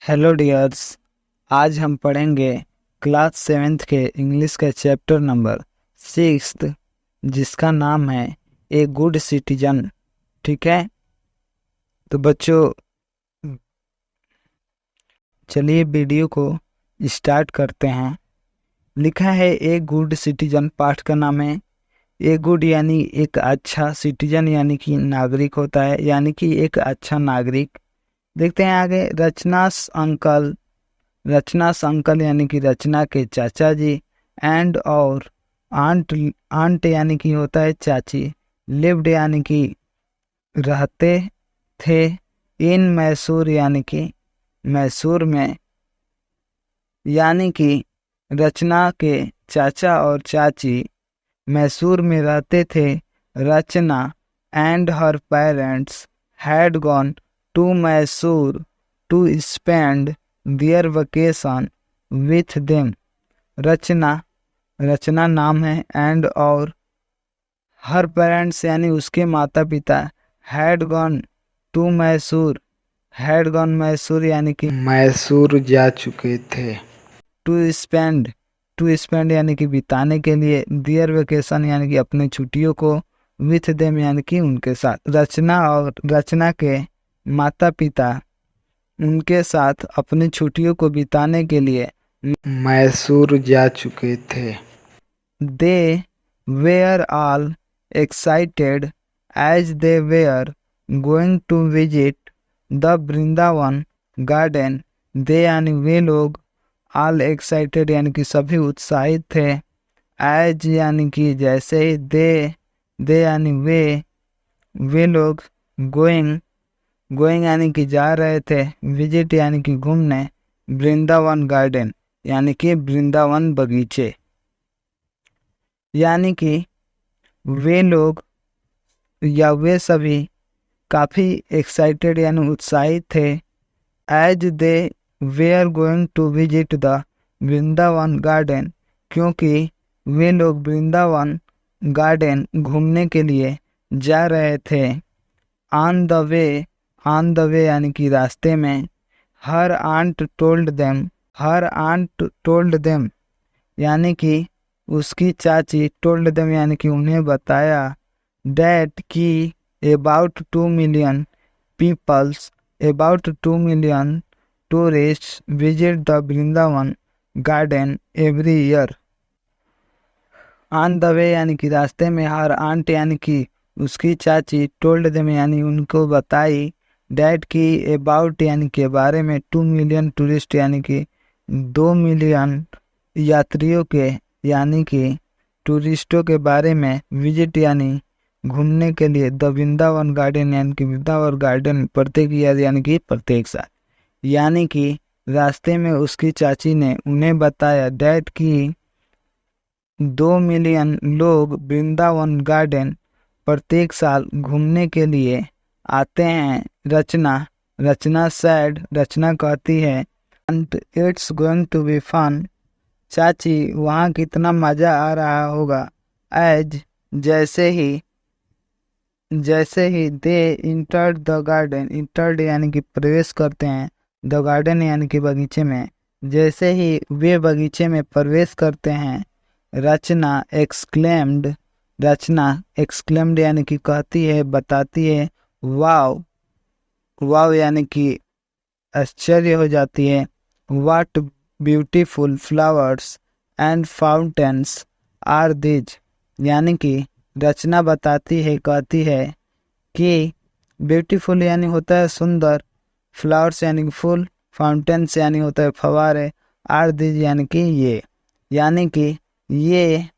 Hello dears. आज हम पढ़ेंगे क्लास 7th के इंग्लिश का चैप्टर नंबर 6 जिसका नाम है ए गुड सिटीजन। ठीक है, तो बच्चों चलिए वीडियो को स्टार्ट करते हैं। लिखा है ए गुड सिटीजन, पाठ का नाम है। ए गुड यानी एक अच्छा, सिटीजन यानी कि नागरिक होता है, यानी कि एक अच्छा नागरिक। देखते हैं आगे। रचनास अंकल यानी कि रचना के चाचा जी, एंड और आंट आंट यानी कि होता है चाची, लिव्ड यानी कि रहते थे, इन मैसूर यानी कि मैसूर में, यानी कि रचना के चाचा और चाची मैसूर में रहते थे। Rachna and her parents had gone to Mysore to spend their vacation with them. Rachna नाम है, एंड और हर पेरेंट्स यानी उसके माता पिता, had gone to Mysore, had gone Mysore यानी कि मैसूर जा चुके थे। टू स्पेंड यानी कि बिताने के लिए, दियर वेकेशन यानी कि अपने छुट्टियों को, विथ देम यानी कि उनके साथ। रचना के माता पिता उनके साथ अपनी छुट्टियों को बिताने के लिए मैसूर जा चुके थे। They were all excited as they were going to visit the Vrindavan garden. They यानी वे लोग, ऑल एक्साइटेड यानी कि सभी उत्साहित थे, एज यानी कि जैसे ही, दे यानी वे लोग, गोइंग यानी कि जा रहे थे, विजिट यानी कि घूमने, वृंदावन गार्डन यानी कि वृंदावन बगीचे, यानी कि वे लोग या वे सभी काफ़ी एक्साइटेड यानी उत्साहित थे, as they were going to visit the Vrindavan garden, क्योंकि वे लोग वृंदावन गार्डन घूमने के लिए जा रहे थे। ऑन द वे यानी कि रास्ते में, हर आंट टोल्ड देम यानी कि उसकी चाची, टोल्ड देम यानी कि उन्हें बताया, डैट की about 2 million tourist visit the Vrindavan garden every year. On the way यानी कि रास्ते में, हर आंट यानी कि उसकी चाची, टोल्ड देम यानी उनको बताई, डैट की अबाउट यानी के बारे में, 2 मिलियन टूरिस्ट यानी कि 2 मिलियन यात्रियों के, यानी कि टूरिस्टों के बारे में, विजिट यानी घूमने के लिए, द वृंदावन गार्डन यानी कि वृंदावन गार्डन प्रत्येक ईयर यानी कि प्रत्येक साल, यानी कि रास्ते में उसकी चाची ने उन्हें बताया, डैट की 2 मिलियन लोग वृंदावन गार्डन प्रत्येक साल घूमने के लिए आते हैं। रचना कहती है, and it's going to be fun. चाची, वहाँ कितना मजा आ रहा होगा। एज जैसे ही they entered the garden, entered यानी कि प्रवेश करते हैं, द गार्डन यानी कि बगीचे में, जैसे ही वे बगीचे में प्रवेश करते हैं, रचना एक्सक्लेम्ड यानी कि कहती है, बताती है, वाव वाव यानी कि आश्चर्य हो जाती है, what beautiful flowers and fountains are these, यानी कि रचना बताती है, कहती है कि ब्यूटीफुल यानी होता है सुंदर, फ्लावर्स यानी कि फूल, फाउंटेन्स यानी होता है फवारे, आर दीज यानी कि ये, यानी कि ये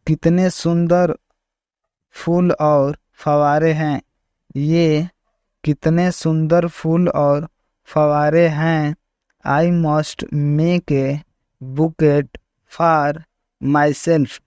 कितने सुंदर फूल और फवारे हैं, ये कितने सुंदर फूल और फवारे हैं। I must make a bouquet for myself.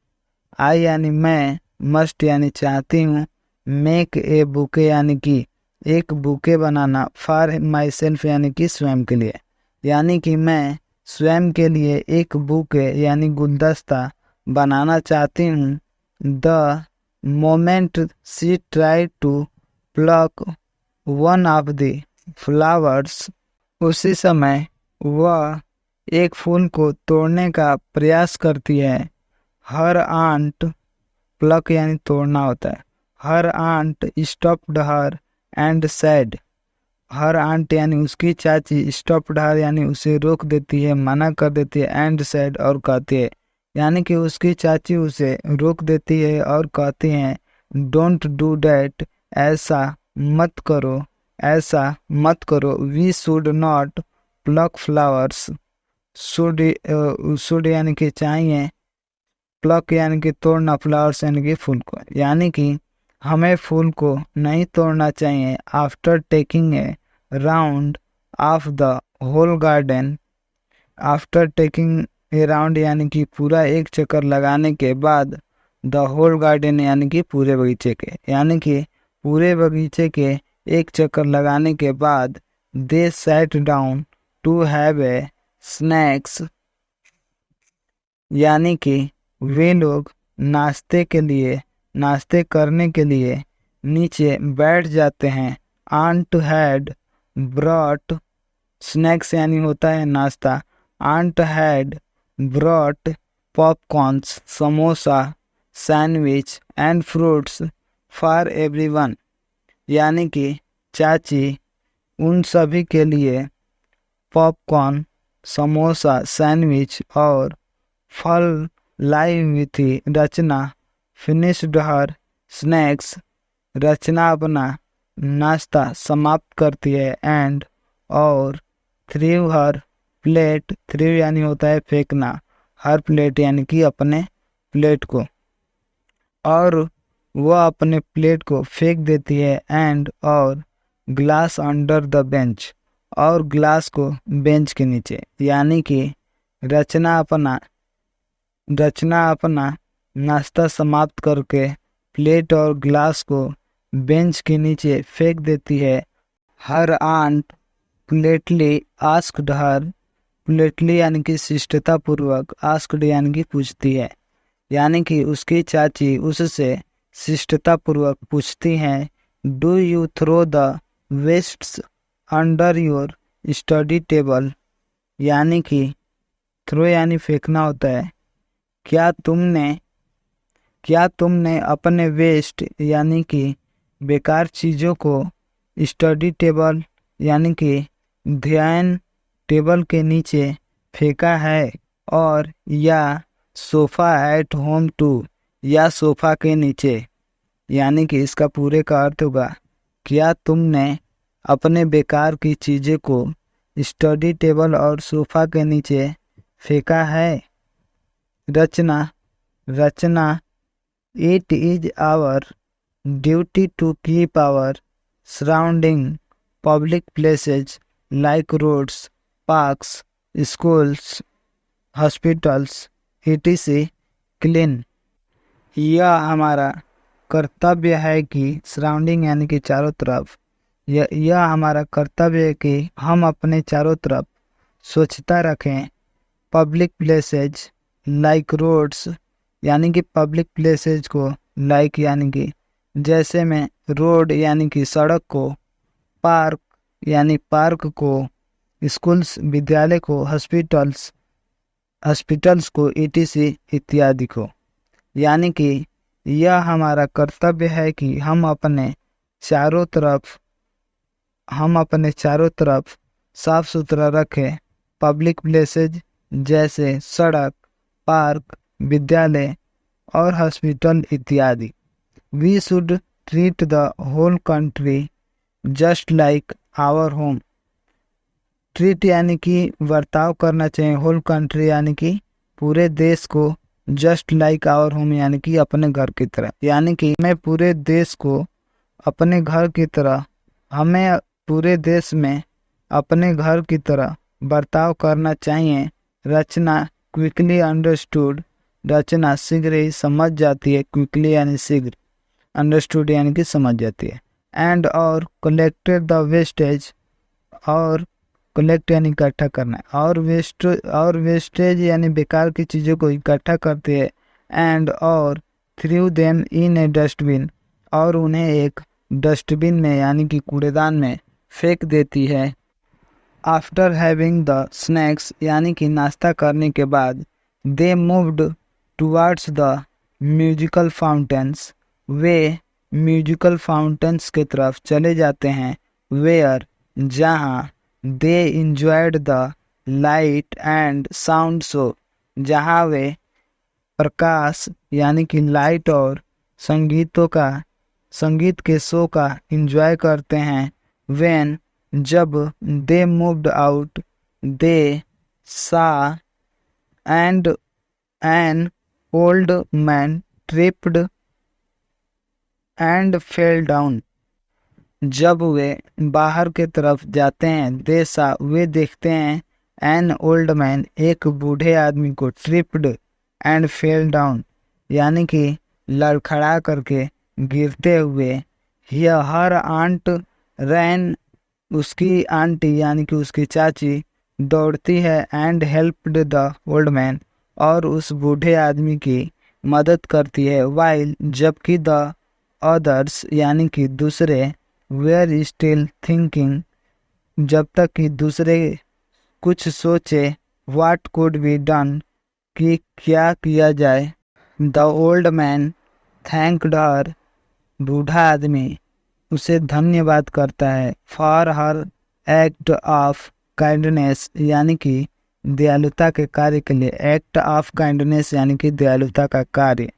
I यानी मैं, मस्ट यानी चाहती हूँ, मेक ए बुके यानी कि एक bouquet banana, for my self यानी कि स्वयं के लिए, यानी कि मैं स्वयं के लिए एक बुके यानी गुलदस्ता बनाना चाहती हूँ। The moment she try to pluck one of the flowers, उसी समय वह एक फूल को तोड़ने का प्रयास करती है। हर आंट, प्लक यानी तोड़ना होता है। Her aunt stopped her and said. Her aunt यानी उसकी चाची, स्टॉप्ड हर यानी उसे रोक देती है, मना कर देती है, एंड सेड और कहती है, यानी कि उसकी चाची उसे रोक देती है और कहती है डोंट डू डैट, ऐसा मत करो, ऐसा मत करो। We should not pluck flowers. Should यानी कि चाहिए, प्लक यानी कि तोड़ना, फ्लावर्स यानी कि फूल को, यानी कि हमें फूल को नहीं तोड़ना चाहिए। After taking a round of the whole garden. After taking a round यानी कि पूरा एक चक्कर लगाने के बाद, द होल गार्डन यानी कि पूरे बगीचे के, यानी कि पूरे बगीचे के एक चक्कर लगाने के बाद, they sat down to have a snacks, यानी कि वे लोग नाश्ते करने के लिए नीचे बैठ जाते हैं। आंट हैड ब्रॉट, स्नैक्स यानी होता है नाश्ता। Aunt had brought popcorns, samosa, sandwich and fruits for everyone, यानी कि चाची उन सभी के लिए पॉपकॉर्न, समोसा, सैंडविच और फल लाई हुई थी। रचना फिनिश्ड हर स्नैक्स। रचना अपना नाश्ता समाप्त करती है। एंड और थ्रीव हर प्लेट, थ्रीव यानी होता है फेंकना, हर प्लेट यानी कि अपने प्लेट को, और वह अपने प्लेट को फेंक देती है। एंड और ग्लास अंडर द बेंच, और ग्लास को बेंच के नीचे, यानी कि रचना अपना नाश्ता समाप्त करके प्लेट और ग्लास को बेंच के नीचे फेंक देती है। हर आंट प्लेटली आस्क्ड हर, प्लेटली यानी कि शिष्टता पूर्वक, आस्क्ड यानी कि पूछती है, यानी कि उसकी चाची उससे शिष्टता पूर्वक पूछती हैं, do you throw the wastes under your study table, यानी कि थ्रो यानी फेंकना होता है। क्या तुमने अपने वेस्ट यानी कि बेकार चीज़ों को स्टडी टेबल यानी कि ध्यान टेबल के नीचे फेंका है, और या सोफा एट होम टू, या सोफा के नीचे, यानी कि इसका पूरे का अर्थ होगा, क्या तुमने अपने बेकार की चीज़ें को स्टडी टेबल और सोफा के नीचे फेंका है। Rachna it is our duty to keep our surrounding public places like roads, parks, schools, hospitals etc clean. यह हमारा कर्तव्य है कि सराउंडिंग यानी कि चारों तरफ, यह हमारा कर्तव्य है कि हम अपने चारों तरफ स्वच्छता रखें। पब्लिक प्लेसेज लाइक रोड्स, यानी कि पब्लिक प्लेसेज को लाइक यानी कि जैसे में, रोड यानी कि सड़क को, पार्क यानी पार्क को, स्कूल्स विद्यालय को, हॉस्पिटल्स को etc इत्यादि को, यानी कि यह हमारा कर्तव्य है कि हम अपने चारों तरफ साफ सुथरा रखें। पब्लिक प्लेसेज जैसे सड़क, पार्क, विद्यालय और हॉस्पिटल इत्यादि। We should treat the whole country just like our home. Treat यानी कि बर्ताव करना चाहिए, होल कंट्री यानी कि पूरे देश को, जस्ट लाइक आवर होम यानी कि अपने घर की तरह, यानी कि हमें पूरे देश को अपने घर की तरह, हमें पूरे देश में अपने घर की तरह बर्ताव करना चाहिए। रचना क्विकली अंडरस्टूड, रचना शीघ्र ही समझ जाती है, क्विकली यानी शीघ्र, अंडरस्टूड यानी कि समझ जाती है। एंड और कलेक्टेड द वेस्टेज, और कलेक्ट यानी इकट्ठा करना, और वेस्टेज यानी बेकार की चीज़ों को इकट्ठा करती है। एंड और through them in A dustbin, और उन्हें एक डस्टबिन में यानी कि कूड़ेदान में फेंक देती है। आफ्टर हैविंग द स्नैक्स यानी कि नाश्ता करने के बाद they moved towards the musical fountains, वे म्यूजिकल फाउंटेन्स के तरफ चले जाते हैं। वेयर जहाँ they enjoyed the light and sound show, जहाँ वे प्रकाश यानी कि लाइट और संगीत के शो का एंजॉय करते हैं। व्हेन जब दे मूव्ड आउट दे सा and an old man tripped and fell down, जब वे बाहर के तरफ जाते हैं दे सा वे देखते हैं एन ओल्ड मैन एक बूढ़े आदमी को ट्रिप्ड एंड फेल डाउन यानी कि लड़खड़ा करके गिरते हुए। हर आंट रैन उसकी आंटी यानी कि उसकी चाची दौड़ती है and helped the old man और उस बूढ़े आदमी की मदद करती है। वाइल जबकि द अदर्स यानी कि दूसरे वेयर स्टिल थिंकिंग जब तक कि दूसरे कुछ सोचे व्हाट कुड बी डन कि क्या किया जाए। द ओल्ड मैन थैंक्ड हर बूढ़ा आदमी उसे धन्यवाद करता है for her act of kindness यानी कि दयालुता के कार्य के लिए। एक्ट ऑफ काइंडनेस यानी कि दयालुता का कार्य,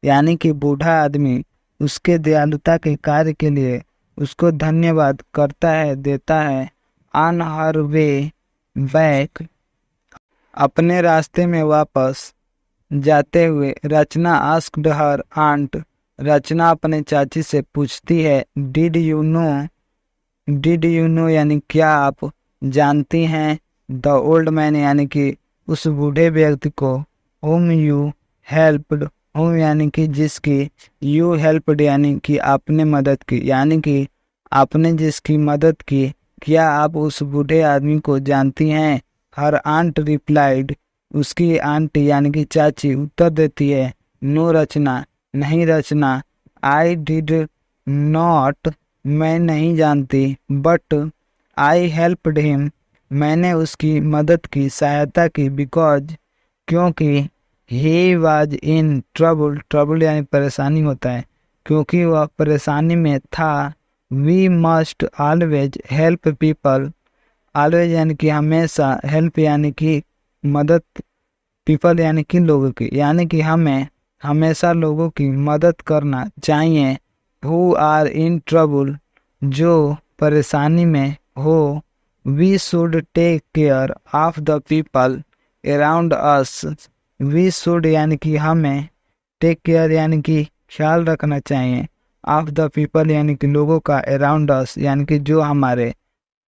यानी कि बूढ़ा आदमी उसके दयालुता के कार्य के लिए उसको धन्यवाद करता है, देता है। ऑन हर वे बैक अपने रास्ते में वापस जाते हुए रचना आस्क्ड हर आंट रचना अपने चाची से पूछती है डिड यू नो यानी क्या आप जानती हैं। द ओल्ड मैन यानी कि उस बूढ़े व्यक्ति को होम यू हेल्प्ड होम यानी कि जिसकी यू हेल्प्ड यानी कि आपने मदद की, यानी कि आपने जिसकी मदद की क्या आप उस बूढ़े आदमी को जानती हैं। हर आंट रिप्लाइड उसकी आंटी यानी कि चाची उत्तर देती है नो रचना नहीं रचना। आई डिड नॉट मैं नहीं जानती, बट आई हेल्प्ड हिम मैंने उसकी मदद की सहायता की। बिकॉज क्योंकि ही वाज इन ट्रबल यानी परेशानी होता है, क्योंकि वह परेशानी में था। We must always help people always यानी कि हमेशा, हेल्प यानी कि मदद, पीपल यानी कि लोगों की, यानी कि हमें हमेशा लोगों की मदद करना चाहिए। हु आर इन ट्रबल जो परेशानी में हो। We should take care of the people around us. We should यानी कि हमें, टेक केयर यानी कि ख्याल रखना चाहिए, ऑफ द पीपल यानी कि लोगों का, अराउंड अस यानी कि जो हमारे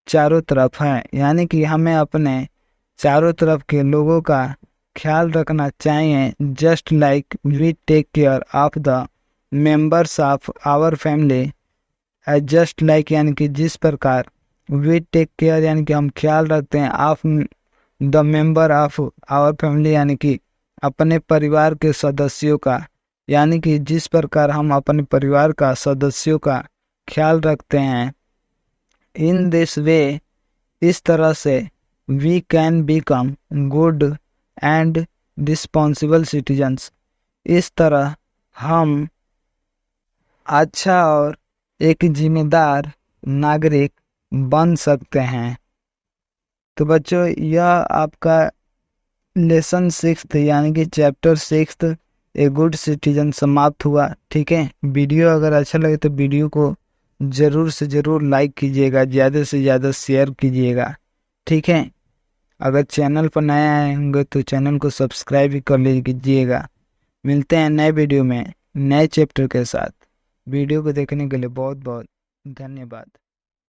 चारों तरफ हैं, यानी कि हमें अपने चारों तरफ के लोगों का ख्याल रखना चाहिए। Just like we take care of the members of our family. Just like यानी कि जिस प्रकार, वी टेक केयर यानी कि हम ख्याल रखते हैं, of the member of our family यानी कि अपने परिवार के सदस्यों का, यानी कि जिस प्रकार हम अपने परिवार का सदस्यों का ख्याल रखते हैं। इन दिस वे इस तरह से we can become good and responsible citizens, इस तरह हम अच्छा और एक जिम्मेदार नागरिक बन सकते हैं। तो बच्चों यह आपका लेसन 6 यानी कि चैप्टर 6 ए गुड सिटीजन समाप्त हुआ। ठीक है, वीडियो अगर अच्छा लगे तो वीडियो को ज़रूर से ज़रूर लाइक कीजिएगा, ज़्यादा से ज़्यादा शेयर कीजिएगा। ठीक है, अगर चैनल पर नए आए होंगे तो चैनल को सब्सक्राइब भी कर लीजिएगा। मिलते हैं नए वीडियो में नए चैप्टर के साथ। वीडियो को देखने के लिए बहुत बहुत धन्यवाद।